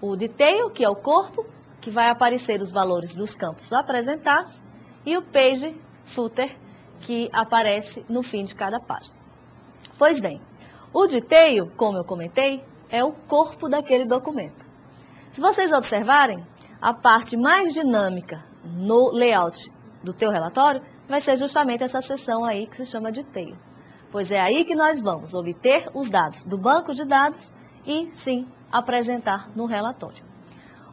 O detail, que é o corpo, que vai aparecer os valores dos campos apresentados, e o page footer, que aparece no fim de cada página. Pois bem, o detail, como eu comentei, é o corpo daquele documento. Se vocês observarem, a parte mais dinâmica no layout do teu relatório vai ser justamente essa seção aí que se chama detail. Pois é aí que nós vamos obter os dados do banco de dados e, sim, apresentar no relatório.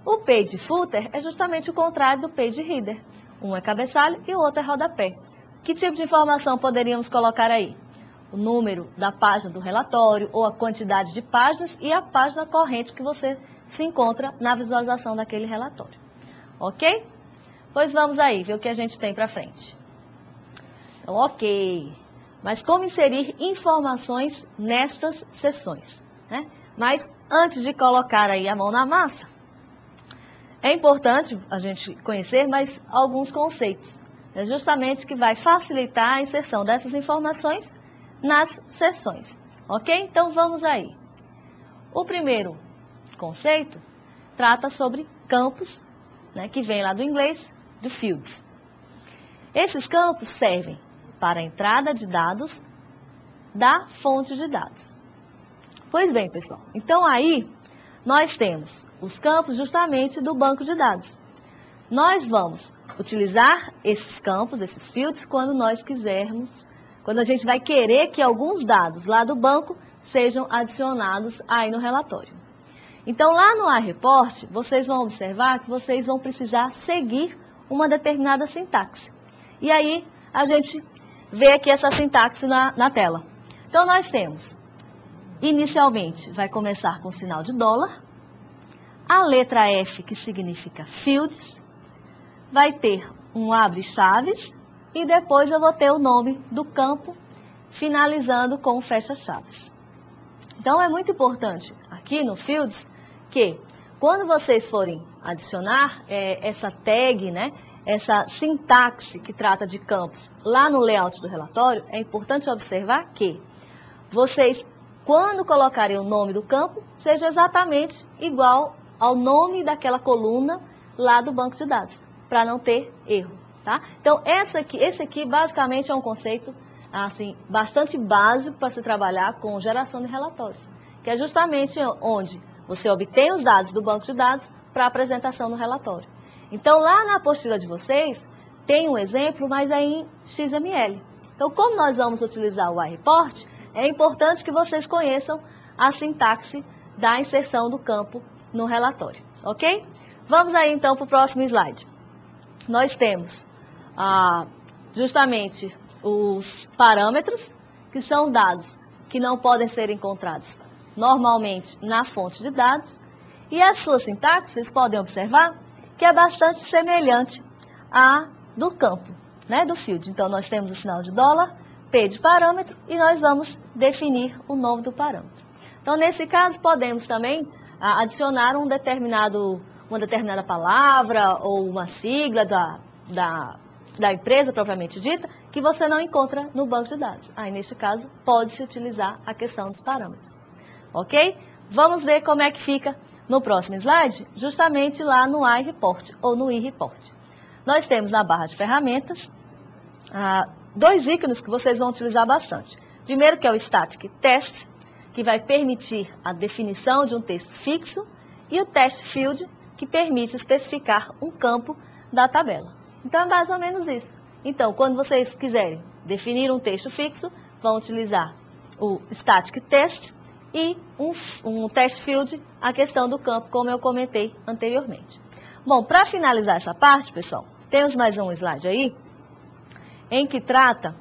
O page footer é justamente o contrário do page header. Um é cabeçalho e o outro é rodapé. Que tipo de informação poderíamos colocar aí? O número da página do relatório, ou a quantidade de páginas e a página corrente que você se encontra na visualização daquele relatório. Ok? Pois vamos aí ver o que a gente tem para frente. Então, ok. Mas como inserir informações nestas seções, né? Mas antes de colocar aí a mão na massa, é importante a gente conhecer mais alguns conceitos, né? Justamente que vai facilitar a inserção dessas informações nas seções. Ok? Então vamos aí. O primeiro conceito trata sobre campos, né, que vem lá do inglês, do fields. Esses campos servem para a entrada de dados da fonte de dados. Pois bem, pessoal, então aí nós temos os campos justamente do banco de dados. Nós vamos utilizar esses campos, esses fields, quando nós quisermos quando a gente vai querer que alguns dados lá do banco sejam adicionados aí no relatório. Então, lá no iReport, vocês vão observar que vocês vão precisar seguir uma determinada sintaxe. E aí, a gente vê aqui essa sintaxe na tela. Então, nós temos, inicialmente, vai começar com o sinal de dólar, a letra F, que significa fields, vai ter um abre-chaves, e depois eu vou ter o nome do campo, finalizando com o fecha-chaves. Então, é muito importante aqui no fields, que quando vocês forem adicionar essa tag, né, essa sintaxe que trata de campos lá no layout do relatório, é importante observar que vocês, quando colocarem o nome do campo, seja exatamente igual ao nome daquela coluna lá do banco de dados, para não ter erro, tá? Então, esse aqui basicamente é um conceito assim, bastante básico para se trabalhar com geração de relatórios, que é justamente onde você obtém os dados do banco de dados para apresentação no relatório. Então, lá na apostila de vocês, tem um exemplo, mas é em XML. Então, como nós vamos utilizar o iReport, é importante que vocês conheçam a sintaxe da inserção do campo no relatório, ok? Vamos aí, então, para o próximo slide. Nós temos justamente os parâmetros, que são dados que não podem ser encontrados normalmente na fonte de dados, e a sua sintaxe, vocês podem observar, que é bastante semelhante à do campo, né, do field. Então, nós temos o sinal de dólar, P de parâmetro, e nós vamos definir o nome do parâmetro. Então, nesse caso, podemos também adicionar uma determinada palavra ou uma sigla da empresa propriamente dita, que você não encontra no banco de dados. Aí, neste caso, pode-se utilizar a questão dos parâmetros. Ok? Vamos ver como é que fica no próximo slide, justamente lá no iReport ou no iReport. Nós temos na barra de ferramentas dois ícones que vocês vão utilizar bastante. Primeiro, que é o Static Test, que vai permitir a definição de um texto fixo, e o Test Field, que permite especificar um campo da tabela. Então, é mais ou menos isso. Então, quando vocês quiserem definir um texto fixo, vão utilizar o Static Test e um Test Field, a questão do campo, como eu comentei anteriormente. Bom, para finalizar essa parte, pessoal, temos mais um slide aí, em que trata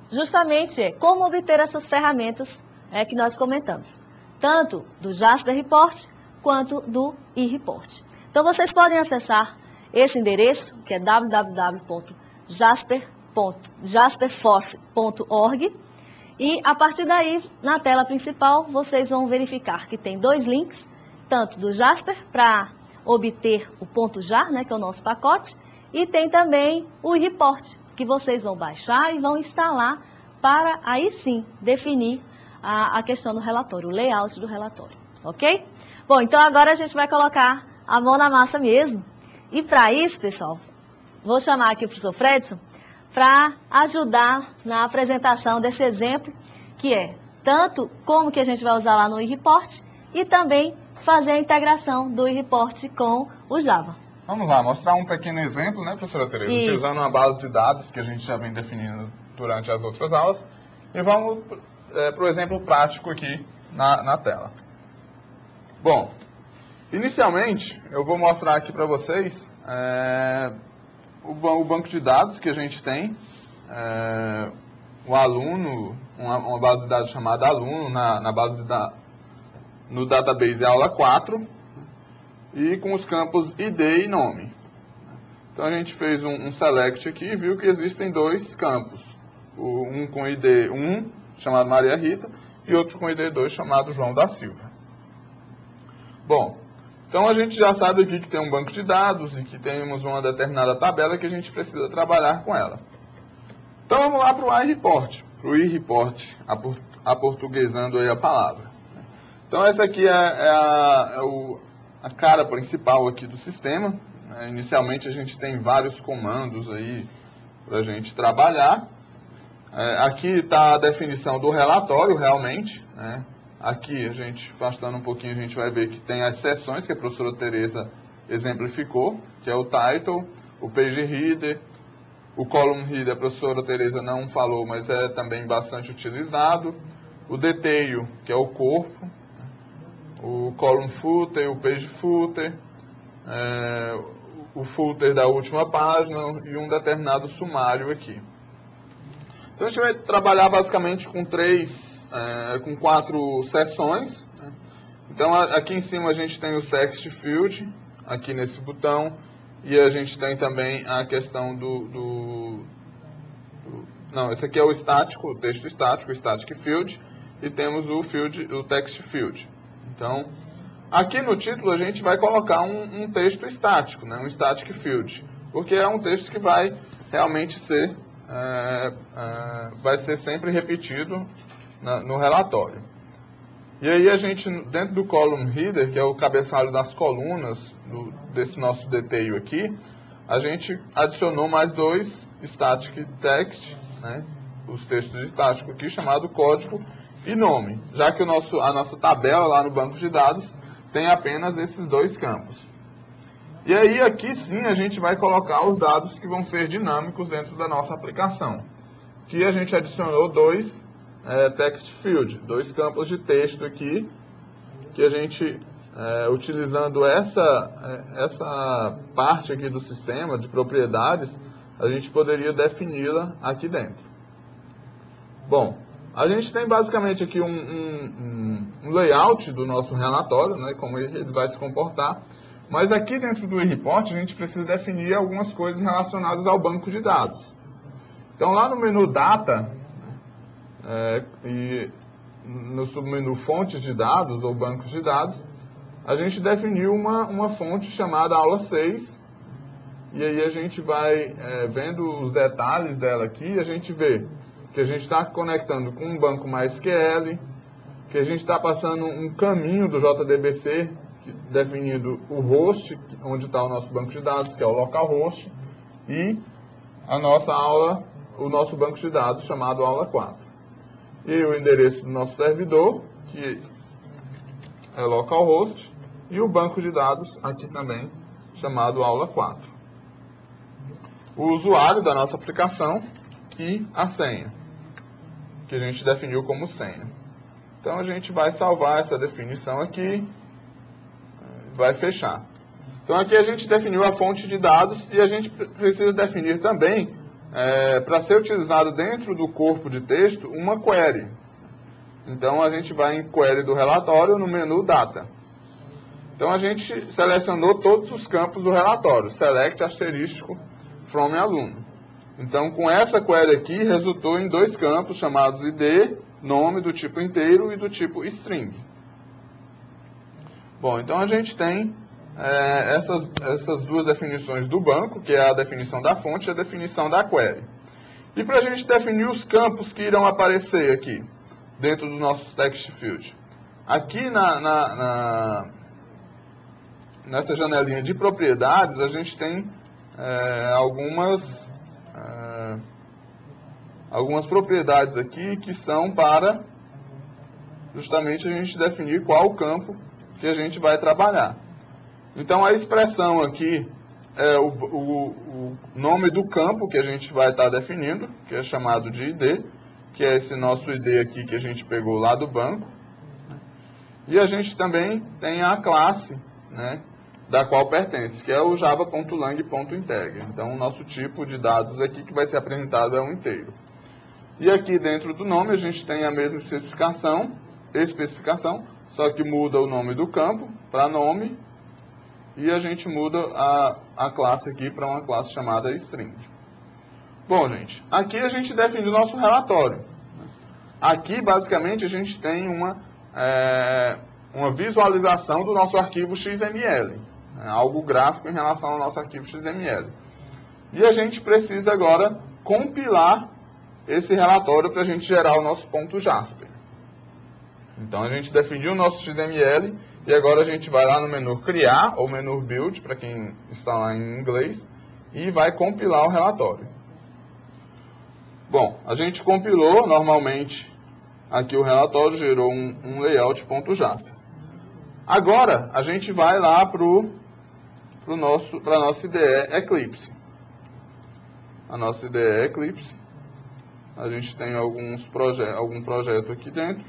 justamente como obter essas ferramentas que nós comentamos, tanto do Jasper Report quanto do iReport. Então, vocês podem acessar esse endereço, que é www.jasperforce.org, e a partir daí, na tela principal, vocês vão verificar que tem dois links, tanto do Jasper para obter o .jar, né, que é o nosso pacote, e tem também o iReport, que vocês vão baixar e vão instalar para aí sim definir a questão do relatório, o layout do relatório, ok? Bom, então agora a gente vai colocar a mão na massa mesmo. E para isso, pessoal, vou chamar aqui o professor Fredson para ajudar na apresentação desse exemplo, que é tanto como que a gente vai usar lá no iReport e também fazer a integração do iReport com o Java. Vamos lá, mostrar um pequeno exemplo, né, professora Tereza? Isso. Utilizando uma base de dados que a gente já vem definindo durante as outras aulas. E vamos para o exemplo prático aqui na tela. Bom, inicialmente, eu vou mostrar aqui para vocês o banco de dados que a gente tem, o aluno, uma base de dados chamada aluno, no database aula 4, e com os campos ID e nome. Então a gente fez um select aqui e viu que existem dois campos, um com ID 1, chamado Maria Rita, e outro com ID 2, chamado João da Silva. Bom, então a gente já sabe aqui que tem um banco de dados e que temos uma determinada tabela que a gente precisa trabalhar com ela. Então vamos lá para o iReport, aportuguesando aí a palavra. Então essa aqui é a cara principal aqui do sistema. Inicialmente a gente tem vários comandos aí para a gente trabalhar. Aqui está a definição do relatório realmente, né? Aqui, a gente, afastando um pouquinho, a gente vai ver que tem as seções que a professora Tereza exemplificou, que é o title, o page header, O column header, a professora Tereza não falou, mas é também bastante utilizado. O detail, que é o corpo. O column footer, o page footer. O footer da última página e um determinado sumário aqui. Então a gente vai trabalhar basicamente com com 4 seções. Né? Então aqui em cima a gente tem o text field, aqui nesse botão, e a gente tem também a questão não, esse aqui é o estático, o texto estático, o static field, e temos o text field. Então, aqui no título a gente vai colocar um texto estático, né, um static field, porque é um texto que vai realmente ser, vai ser sempre repetido no relatório. E aí a gente, dentro do column header, que é o cabeçalho das colunas desse nosso detail aqui, a gente adicionou mais 2 static text, né, os textos estáticos aqui, chamado código e nome, já que a nossa tabela lá no banco de dados tem apenas esses 2 campos. E aí aqui sim a gente vai colocar os dados que vão ser dinâmicos dentro da nossa aplicação. Aqui a gente adicionou 2 text field, 2 campos de texto aqui, que a gente, utilizando essa parte aqui do sistema de propriedades, a gente poderia defini-la aqui dentro. Bom, a gente tem basicamente aqui um layout do nosso relatório, né, como ele vai se comportar, mas aqui dentro do report a gente precisa definir algumas coisas relacionadas ao banco de dados. Então lá no menu Data, e no submenu Fontes de Dados ou Bancos de Dados, a gente definiu uma fonte chamada Aula 6, e aí a gente vai vendo os detalhes dela aqui, a gente vê que a gente está conectando com um banco MySQL, que a gente está passando um caminho do JDBC, definindo o host, onde está o nosso banco de dados, que é o localhost, e a nossa aula, o nosso banco de dados, chamado aula 4. E o endereço do nosso servidor, que é localhost, e o banco de dados aqui também, chamado aula 4. O usuário da nossa aplicação e a senha, que a gente definiu como senha. Então a gente vai salvar essa definição aqui, vai fechar. Então aqui a gente definiu a fonte de dados e a gente precisa definir também, para ser utilizado dentro do corpo de texto, uma query. Então a gente vai em query do relatório no menu Data. Então a gente selecionou todos os campos do relatório, select asterístico from aluno. Então com essa query aqui resultou em 2 campos chamados ID, nome do tipo inteiro e do tipo string. Bom, então a gente tem essas 2 definições do banco, que é a definição da fonte e a definição da query. E para a gente definir os campos que irão aparecer aqui, dentro do nosso text field. Aqui nessa janelinha de propriedades, a gente tem algumas propriedades aqui que são para justamente a gente definir qual campo que a gente vai trabalhar. Então a expressão aqui é o nome do campo que a gente vai estar definindo, que é chamado de ID, que é esse nosso ID aqui que a gente pegou lá do banco. E a gente também tem a classe, né, da qual pertence, que é o java.lang.integer. Então o nosso tipo de dados aqui que vai ser apresentado é um inteiro. E aqui dentro do nome a gente tem a mesma especificação, só que muda o nome do campo para nome, e a gente muda a classe aqui para uma classe chamada string. Bom, gente, aqui a gente define o nosso relatório. Aqui, basicamente, a gente tem uma visualização do nosso arquivo XML, né, algo gráfico em relação ao nosso arquivo XML. E a gente precisa agora compilar esse relatório para a gente gerar o nosso ponto Jasper. Então a gente definiu o nosso XML e agora a gente vai lá no menu Criar, ou menu Build, para quem está lá em inglês, e vai compilar o relatório. Bom, a gente compilou normalmente aqui o relatório, gerou um layout.jasper. Agora a gente vai lá para a nossa IDE Eclipse. A nossa IDE é Eclipse. A gente tem algum projeto aqui dentro.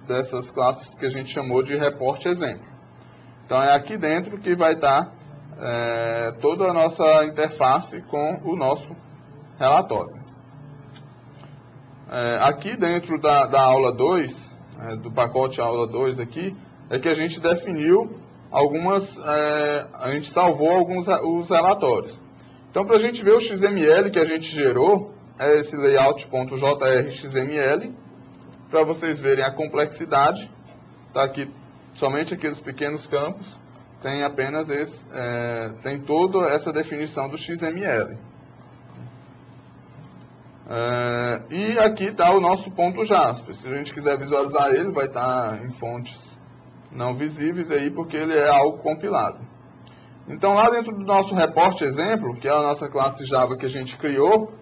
Dessas classes que a gente chamou de reporte exemplo. Então é aqui dentro que vai estar toda a nossa interface com o nosso relatório. Aqui dentro da aula 2, do pacote aula 2 aqui, é que a gente definiu a gente salvou os relatórios. Então, para a gente ver o XML que a gente gerou, é esse layout.jr XML, para vocês verem a complexidade. Está aqui somente aqueles pequenos campos, tem apenas tem toda essa definição do XML. E aqui está o nosso ponto Jasper. Se a gente quiser visualizar ele, vai estar em fontes não visíveis aí, porque ele é algo compilado. Então, lá dentro do nosso reporte exemplo, que é a nossa classe Java que a gente criou,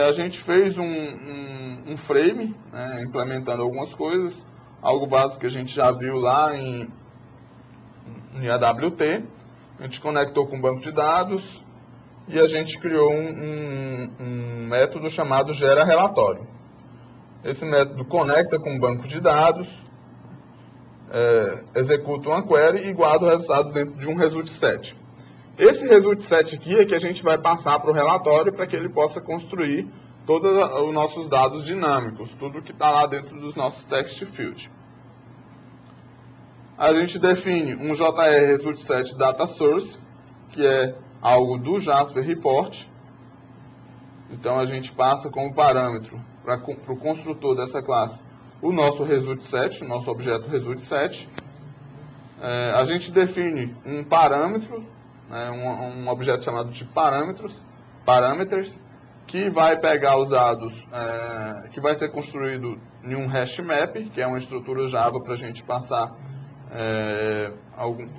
a gente fez um frame, né, implementando algumas coisas, algo básico que a gente já viu lá em AWT. A gente conectou com o banco de dados e a gente criou um método chamado gera relatório. Esse método conecta com o banco de dados, executa uma query e guarda o resultado dentro de um result set. Esse result set aqui é que a gente vai passar para o relatório para que ele possa construir todos os nossos dados dinâmicos, tudo que está lá dentro dos nossos text fields. A gente define um JR result set data source, que é algo do Jasper Report. Então a gente passa como parâmetro para o construtor dessa classe o nosso result set, o nosso objeto result set. A gente define um parâmetro, né, um objeto chamado de parameters, que vai pegar os dados, que vai ser construído em um hash map, que é uma estrutura Java para a gente passar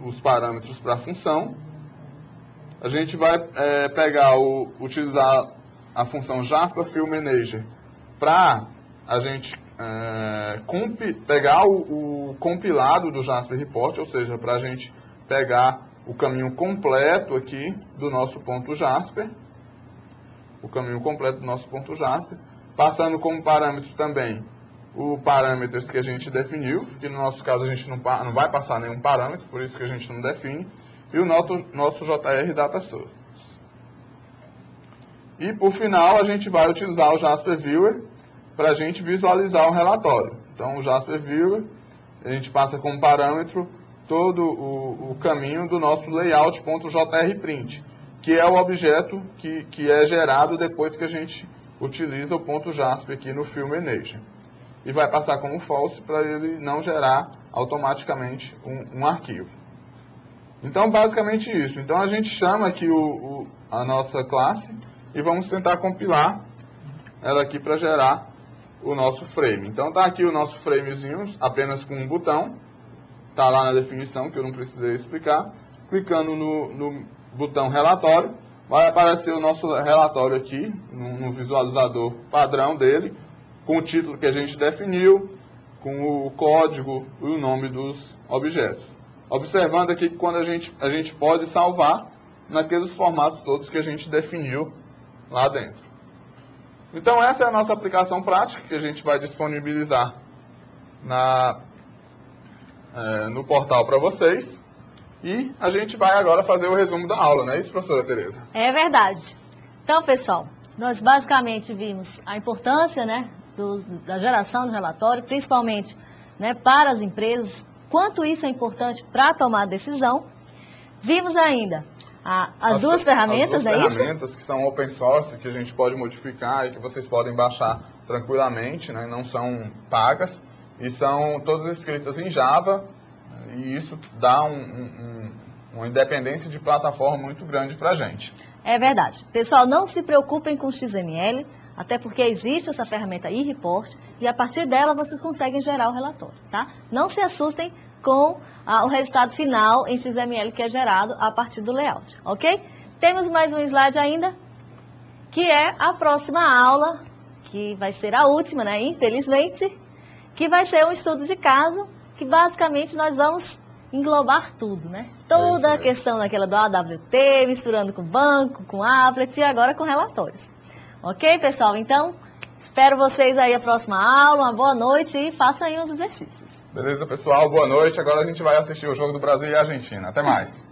os parâmetros para a função. A gente vai utilizar a função Jasper Field Manager para a gente pegar o compilado do Jasper Report, ou seja, para a gente pegar o caminho completo aqui do nosso ponto Jasper, passando como parâmetro também o parâmetros que a gente definiu, que no nosso caso a gente não vai passar nenhum parâmetro, por isso que a gente não define, e o nosso JR Data Source. E por final a gente vai utilizar o Jasper Viewer para a gente visualizar o relatório. Então o Jasper Viewer, a gente passa como parâmetro todo o caminho do nosso layout.jrprint, que é o objeto que é gerado depois que a gente utiliza o ponto Jasper aqui no Field Manager. E vai passar como false para ele não gerar automaticamente um arquivo. Então, basicamente isso. Então, a gente chama aqui a nossa classe e vamos tentar compilar ela aqui para gerar o nosso frame. Então, está aqui o nosso framezinho, apenas com um botão. Está lá na definição, que eu não precisei explicar. Clicando no botão relatório, vai aparecer o nosso relatório aqui, no visualizador padrão dele, com o título que a gente definiu, com o código e o nome dos objetos. Observando aqui que quando a gente pode salvar naqueles formatos todos que a gente definiu lá dentro. Então essa é a nossa aplicação prática que a gente vai disponibilizar no portal para vocês. E a gente vai agora fazer o resumo da aula, não é isso, professora Tereza? É verdade. Então, pessoal, nós basicamente vimos a importância, né, da geração do relatório, principalmente, né, para as empresas, quanto isso é importante para tomar decisão. Vimos ainda as duas ferramentas, é isso? As duas ferramentas que são open source, que a gente pode modificar e que vocês podem baixar tranquilamente, né, não são pagas, e são todas escritas em Java, e isso dá uma independência de plataforma muito grande para a gente. É verdade. Pessoal, não se preocupem com o XML, até porque existe essa ferramenta eReport, e a partir dela vocês conseguem gerar o relatório, tá? Não se assustem com o resultado final em XML que é gerado a partir do layout, ok? Temos mais um slide ainda, que é a próxima aula, que vai ser a última, né? Infelizmente, que vai ser um estudo de caso, que basicamente nós vamos englobar tudo, né? Toda a questão daquela do AWT, misturando com banco, com applet e agora com relatórios. Ok, pessoal? Então, espero vocês aí a próxima aula, uma boa noite e façam aí uns exercícios. Beleza, pessoal? Boa noite. Agora a gente vai assistir o jogo do Brasil e Argentina. Até mais.